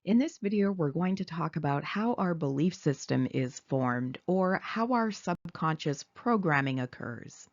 In this video, we're going to talk about how our belief system is formed, or how our subconscious programming occurs.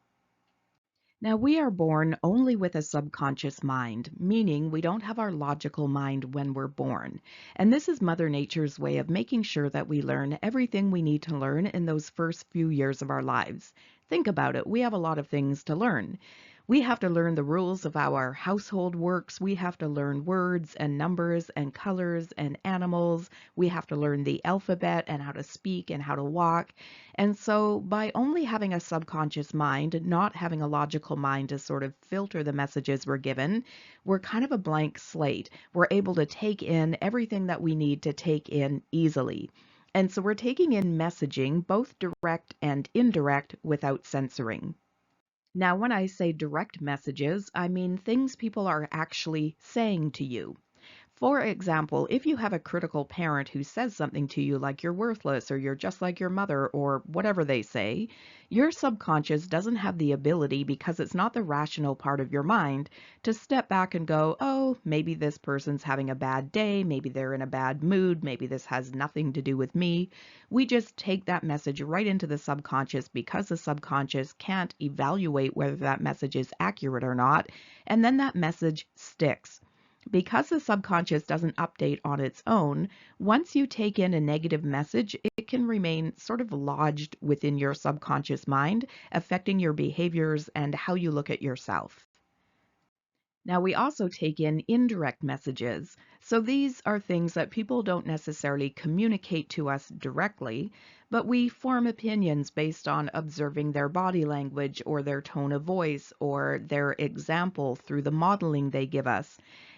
Now, we are born only with a subconscious mind, meaning we don't have our logical mind when we're born. And this is Mother Nature's way of making sure that we learn everything we need to learn in those first few years of our lives. Think about it, we have a lot of things to learn. We have to learn the rules of how our household works. We have to learn words and numbers and colors and animals. We have to learn the alphabet and how to speak and how to walk. And so by only having a subconscious mind, not having a logical mind to sort of filter the messages we're given, we're kind of a blank slate. We're able to take in everything that we need to take in easily. And so we're taking in messaging, both direct and indirect, without censoring. Now, when I say direct messages, I mean things people are actually saying to you. For example, if you have a critical parent who says something to you like you're worthless or you're just like your mother or whatever they say, your subconscious doesn't have the ability, because it's not the rational part of your mind, to step back and go, oh, maybe this person's having a bad day, maybe they're in a bad mood, maybe this has nothing to do with me. We just take that message right into the subconscious because the subconscious can't evaluate whether that message is accurate or not, and then that message sticks. Because the subconscious doesn't update on its own, once you take in a negative message, it can remain sort of lodged within your subconscious mind, affecting your behaviors and how you look at yourself. Now, we also take in indirect messages. So these are things that people don't necessarily communicate to us directly, but we form opinions based on observing their body language or their tone of voice or their example through the modeling they give us.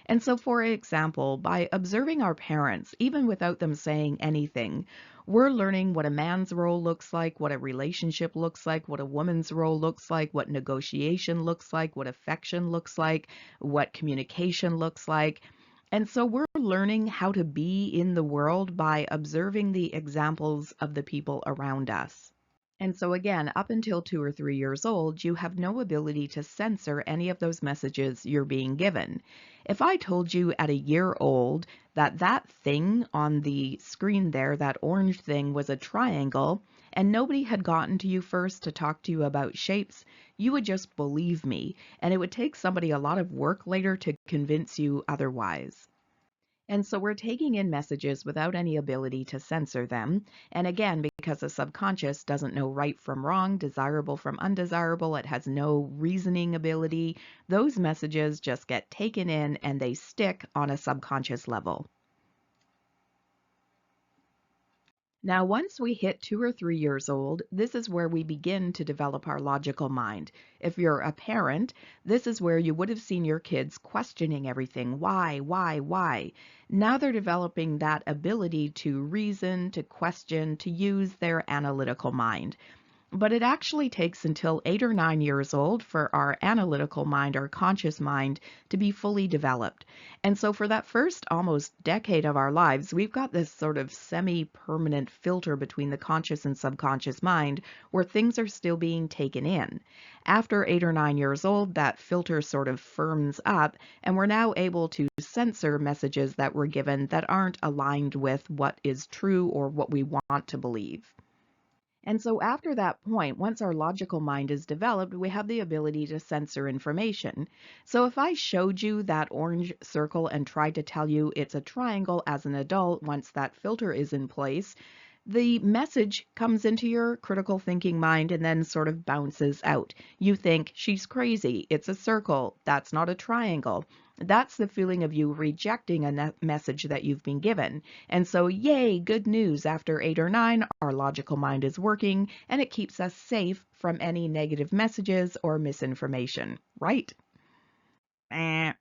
And so, for example, by observing our parents, even without them saying anything, we're learning what a man's role looks like, what a relationship looks like, what a woman's role looks like, what negotiation looks like, what affection looks like, what communication looks like. And so we're learning how to be in the world by observing the examples of the people around us. And so again, up until 2 or 3 years old, you have no ability to censor any of those messages you're being given. If I told you at a year old that that thing on the screen there, that orange thing, was a triangle, and nobody had gotten to you first to talk to you about shapes, you would just believe me, and it would take somebody a lot of work later to convince you otherwise. And so we're taking in messages without any ability to censor them. And again, because the subconscious doesn't know right from wrong, desirable from undesirable, it has no reasoning ability, those messages just get taken in and they stick on a subconscious level. Now, once we hit 2 or 3 years old, this is where we begin to develop our logical mind. If you're a parent, this is where you would have seen your kids questioning everything. Why, why? Now they're developing that ability to reason, to question, to use their analytical mind. But it actually takes until 8 or 9 years old for our analytical mind, our conscious mind, to be fully developed. And so for that first almost decade of our lives, we've got this sort of semi-permanent filter between the conscious and subconscious mind where things are still being taken in. After 8 or 9 years old, that filter sort of firms up, and we're now able to censor messages that were given that aren't aligned with what is true or what we want to believe. And so after that point, once our logical mind is developed, we have the ability to censor information. So if I showed you that orange circle and tried to tell you it's a triangle as an adult, once that filter is in place, the message comes into your critical thinking mind and then sort of bounces out. You think, she's crazy, it's a circle, that's not a triangle. That's the feeling of you rejecting a message that you've been given. And so, yay, good news. After 8 or 9, our logical mind is working and it keeps us safe from any negative messages or misinformation, right?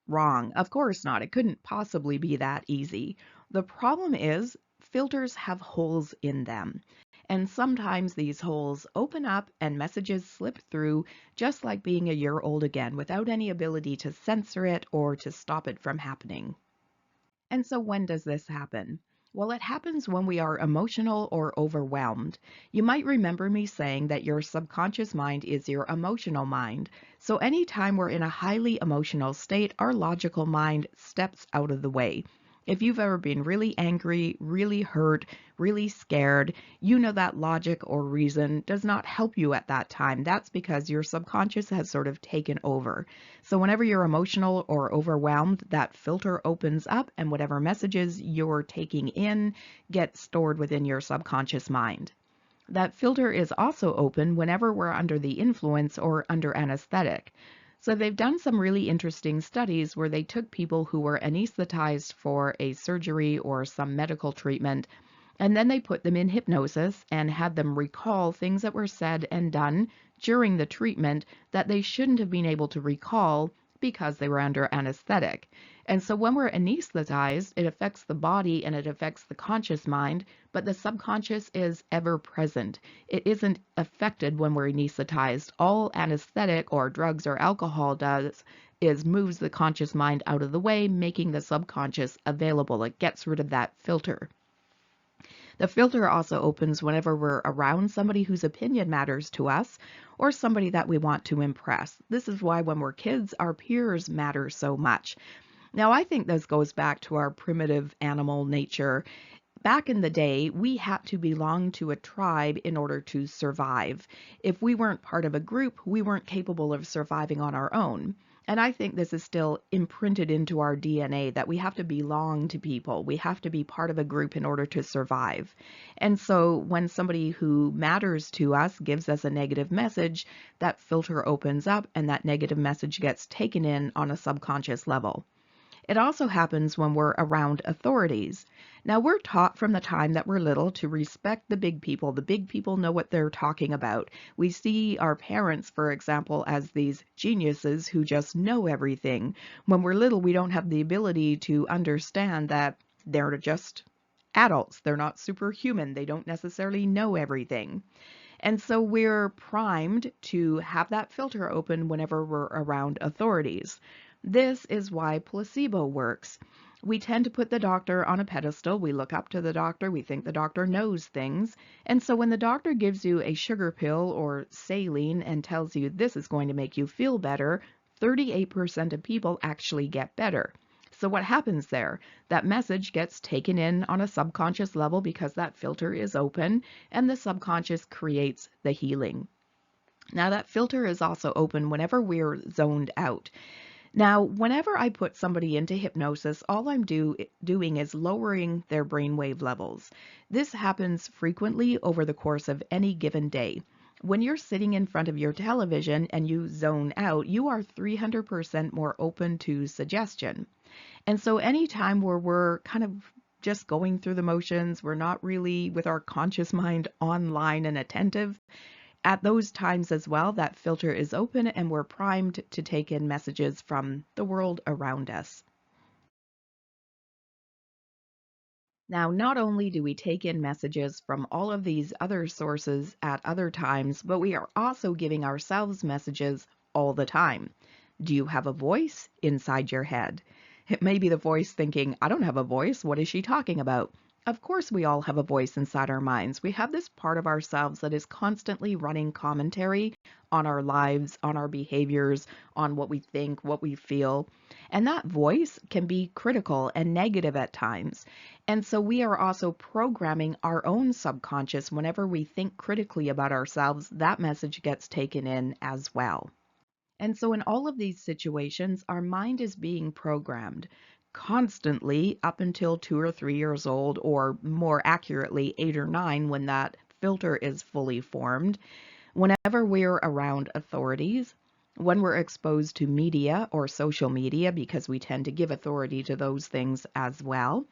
Wrong. Of course not. It couldn't possibly be that easy. The problem is filters have holes in them. And sometimes these holes open up and messages slip through, just like being a year old again, without any ability to censor it or to stop it from happening. And so when does this happen? Well, it happens when we are emotional or overwhelmed. You might remember me saying that your subconscious mind is your emotional mind. So anytime we're in a highly emotional state, our logical mind steps out of the way. If you've ever been really angry, really hurt, really scared, you know that logic or reason does not help you at that time. That's because your subconscious has sort of taken over. So whenever you're emotional or overwhelmed, that filter opens up and whatever messages you're taking in get stored within your subconscious mind. That filter is also open whenever we're under the influence or under anesthetic. So they've done some really interesting studies where they took people who were anesthetized for a surgery or some medical treatment, and then they put them in hypnosis and had them recall things that were said and done during the treatment that they shouldn't have been able to recall because they were under anesthetic. And so when we're anesthetized, it affects the body and it affects the conscious mind, but the subconscious is ever present. It isn't affected when we're anesthetized. All anesthetic or drugs or alcohol does is moves the conscious mind out of the way, making the subconscious available. It gets rid of that filter. The filter also opens whenever we're around somebody whose opinion matters to us or somebody that we want to impress. This is why when we're kids, our peers matter so much. Now, I think this goes back to our primitive animal nature. Back in the day, we had to belong to a tribe in order to survive. If we weren't part of a group, we weren't capable of surviving on our own. And I think this is still imprinted into our DNA that we have to belong to people. We have to be part of a group in order to survive. And so when somebody who matters to us gives us a negative message, that filter opens up and that negative message gets taken in on a subconscious level. It also happens when we're around authorities. Now, we're taught from the time that we're little to respect the big people. The big people know what they're talking about. We see our parents, for example, as these geniuses who just know everything. When we're little, we don't have the ability to understand that they're just adults. They're not superhuman. They don't necessarily know everything. And so we're primed to have that filter open whenever we're around authorities. This is why placebo works. We tend to put the doctor on a pedestal. We look up to the doctor. We think the doctor knows things. And so when the doctor gives you a sugar pill or saline and tells you this is going to make you feel better, 38% of people actually get better. So what happens there? That message gets taken in on a subconscious level because that filter is open and the subconscious creates the healing. Now that filter is also open whenever we're zoned out. Now, whenever I put somebody into hypnosis, all I'm doing is lowering their brainwave levels. This happens frequently over the course of any given day. When you're sitting in front of your television and you zone out, you are 300% more open to suggestion. And so anytime where we're kind of just going through the motions, we're not really with our conscious mind online and attentive, at those times as well, that filter is open and we're primed to take in messages from the world around us. Now, not only do we take in messages from all of these other sources at other times, but we are also giving ourselves messages all the time. Do you have a voice inside your head? It may be the voice thinking, I don't have a voice. What is she talking about? Of course, we all have a voice inside our minds. We have this part of ourselves that is constantly running commentary on our lives, on our behaviors, on what we think, what we feel. And that voice can be critical and negative at times. And so we are also programming our own subconscious. Whenever we think critically about ourselves, that message gets taken in as well. And so in all of these situations, our mind is being programmed constantly up until 2 or 3 years old, or more accurately, 8 or 9, when that filter is fully formed. Whenever we're around authorities, when we're exposed to media or social media, because we tend to give authority to those things as well,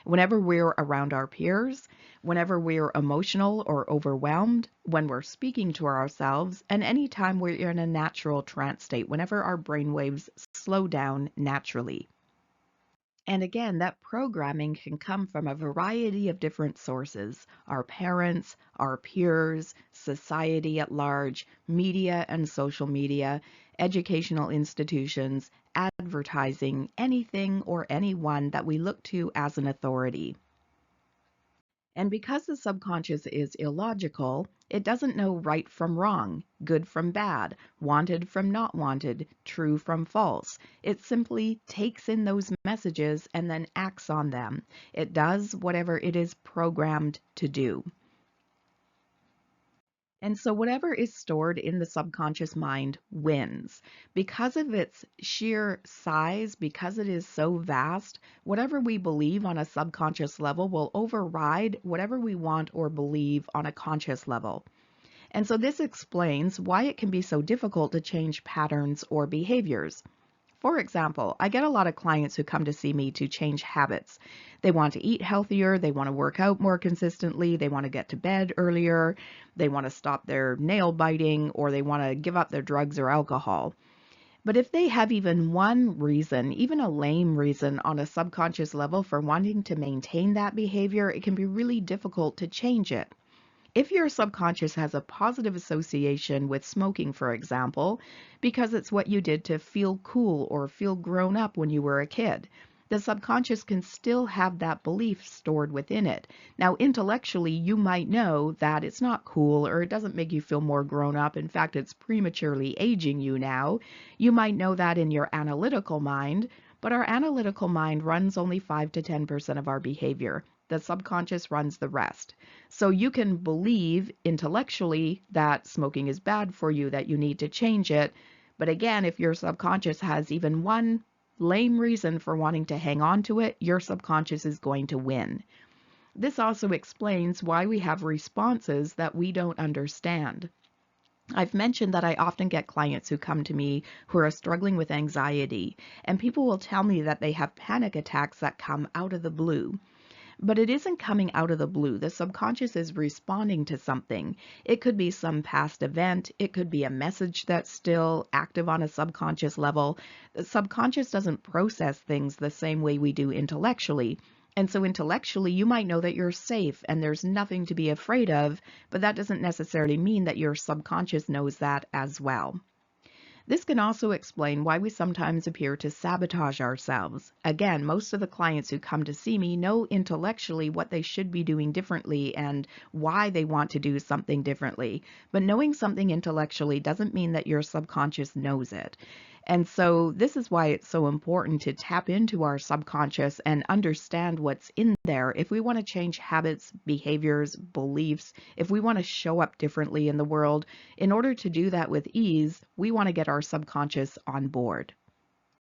whenever we're around our peers, whenever we're emotional or overwhelmed, when we're speaking to ourselves, and anytime we're in a natural trance state, whenever our brain waves slow down naturally. And again, that programming can come from a variety of different sources: our parents, our peers, society at large, media and social media, educational institutions, advertising, anything or anyone that we look to as an authority. And because the subconscious is illogical, it doesn't know right from wrong, good from bad, wanted from not wanted, true from false. It simply takes in those messages and then acts on them. It does whatever it is programmed to do. And so whatever is stored in the subconscious mind wins. Because of its sheer size, because it is so vast, whatever we believe on a subconscious level will override whatever we want or believe on a conscious level. And so this explains why it can be so difficult to change patterns or behaviors. For example, I get a lot of clients who come to see me to change habits. They want to eat healthier, they want to work out more consistently, they want to get to bed earlier, they want to stop their nail biting, or they want to give up their drugs or alcohol. But if they have even one reason, even a lame reason on a subconscious level for wanting to maintain that behavior, it can be really difficult to change it. If your subconscious has a positive association with smoking, for example, because it's what you did to feel cool or feel grown up when you were a kid, the subconscious can still have that belief stored within it. Now, intellectually, you might know that it's not cool or it doesn't make you feel more grown up. In fact, it's prematurely aging you now. You might know that in your analytical mind, but our analytical mind runs only 5 to 10% of our behavior. The subconscious runs the rest. So you can believe intellectually that smoking is bad for you, that you need to change it. But again, if your subconscious has even one lame reason for wanting to hang on to it, your subconscious is going to win. This also explains why we have responses that we don't understand. I've mentioned that I often get clients who come to me who are struggling with anxiety, and people will tell me that they have panic attacks that come out of the blue. But it isn't coming out of the blue. The subconscious is responding to something. It could be some past event. It could be a message that's still active on a subconscious level. The subconscious doesn't process things the same way we do intellectually. And so intellectually, you might know that you're safe and there's nothing to be afraid of, but that doesn't necessarily mean that your subconscious knows that as well. This can also explain why we sometimes appear to sabotage ourselves. Again, most of the clients who come to see me know intellectually what they should be doing differently and why they want to do something differently. But knowing something intellectually doesn't mean that your subconscious knows it. And so this is why it's so important to tap into our subconscious and understand what's in there if we want to change habits, behaviors, beliefs, if we want to show up differently in the world. In order to do that with ease, we want to get our subconscious on board.